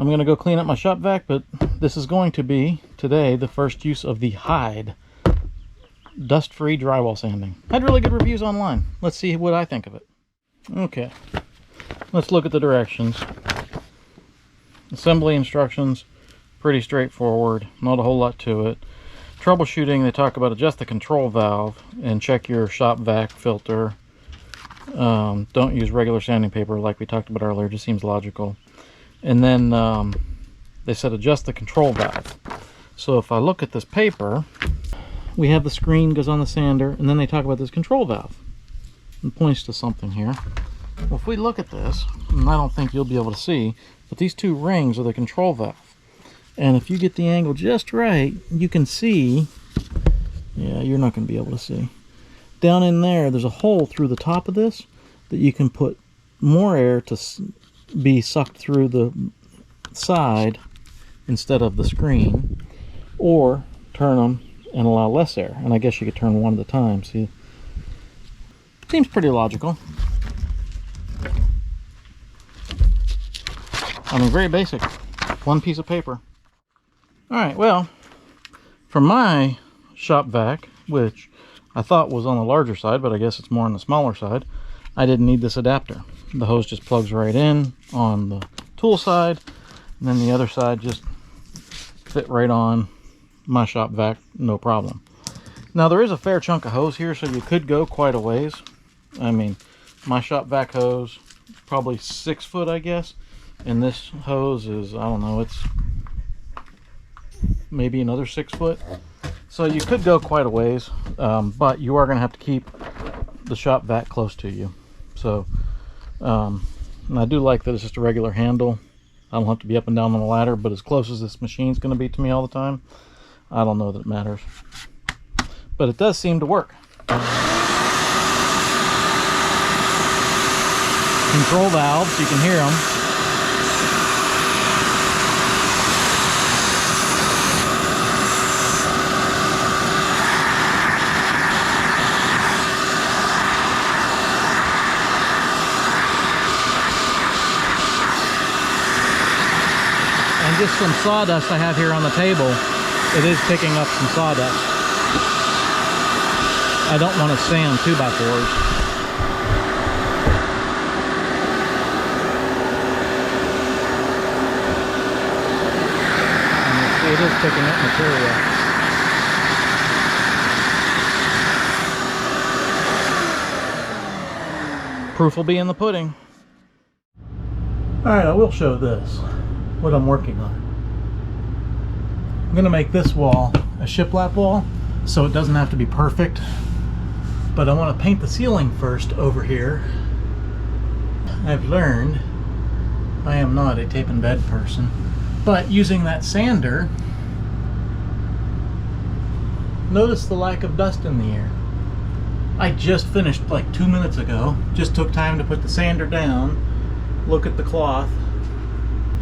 I'm going to go clean up my shop vac, but this is going to be, today, the first use of the Hyde dust-free drywall sanding. Had really good reviews online. Let's see what I think of it. Okay, let's look at the directions. Assembly instructions, pretty straightforward, not a whole lot to it. Troubleshooting, they talk about adjust the control valve and check your shop vac filter. Don't use regular sanding paper like we talked about earlier, just seems logical. And then they said adjust the control valve. So if I look at this paper, we have the screen goes on the sander, and then they talk about this control valve. It points to something here. Well, if we look at this, and I don't think you'll be able to see, but these two rings are the control valve. And if you get the angle just right, you can see, yeah, you're not going to be able to see. Down in there, there's a hole through the top of this that you can put more air to be sucked through the side instead of the screen, or turn them and allow less air. And I guess you could turn one at a time. See, seems pretty logical. I mean, very basic. One piece of paper. Alright, well, for my shop vac, which I thought was on the larger side, but I guess it's more on the smaller side, I didn't need this adapter. The hose just plugs right in on the tool side, and then the other side just fit right on my shop vac, no problem. Now there is a fair chunk of hose here, so you could go quite a ways. I mean, my shop vac hose, probably 6 foot, I guess. And this hose is, I don't know, it's maybe another 6 foot. So you could go quite a ways, but you are going to have to keep the shop vac close to you. So, and I do like that it's just a regular handle. I don't have to be up and down on the ladder, but as close as this machine's going to be to me all the time, I don't know that it matters. But it does seem to work. Control valves, you can hear them. And just some sawdust I have here on the table. It is picking up some sawdust. I don't want to sand 2x4s. It is picking up material. Proof will be in the pudding. Alright, I will show this, what I'm working on. I'm going to make this wall a shiplap wall, so it doesn't have to be perfect. But I want to paint the ceiling first over here. I've learned I am not a tape and bed person. But using that sander, notice the lack of dust in the air. I just finished like 2 minutes ago. Just took time to put the sander down, look at the cloth.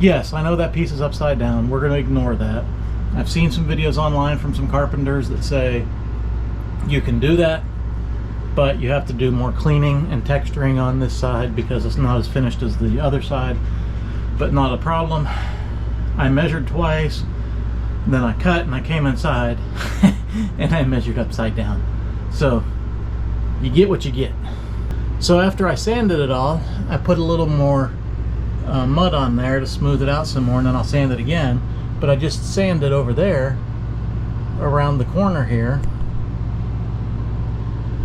Yes, I know that piece is upside down. We're going to ignore that. I've seen some videos online from some carpenters that say you can do that, but you have to do more cleaning and texturing on this side because it's not as finished as the other side. But not a problem. I measured twice, then I cut and I came inside and I measured upside down. So you get what you get. So after I sanded it all, I put a little more mud on there to smooth it out some more, and then I'll sand it again. But I just sanded over there around the corner here,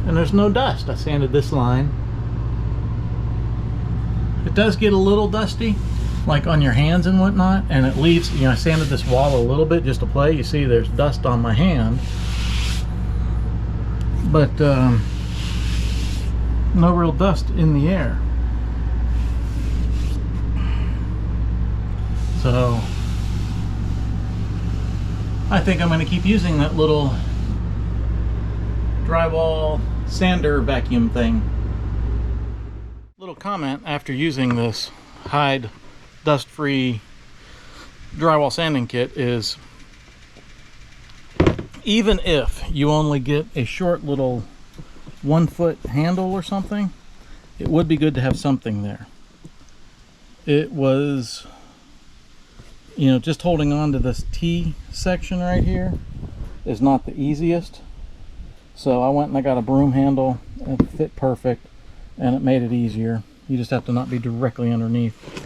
and there's no dust. I sanded this line. It does get a little dusty, like on your hands and whatnot, and it leaves, you know, I sanded this wall a little bit just to play. You see there's dust on my hand, but no real dust in the air. So I think I'm going to keep using that little drywall sander vacuum thing. Little comment after using this Hyde dust-free drywall sanding kit is, even if you only get a short little 1 foot handle or something, it would be good to have something there. It was You know, just holding on to this T section right here is not the easiest. So I went and I got a broom handle. It fit perfect and it made it easier. You just have to not be directly underneath.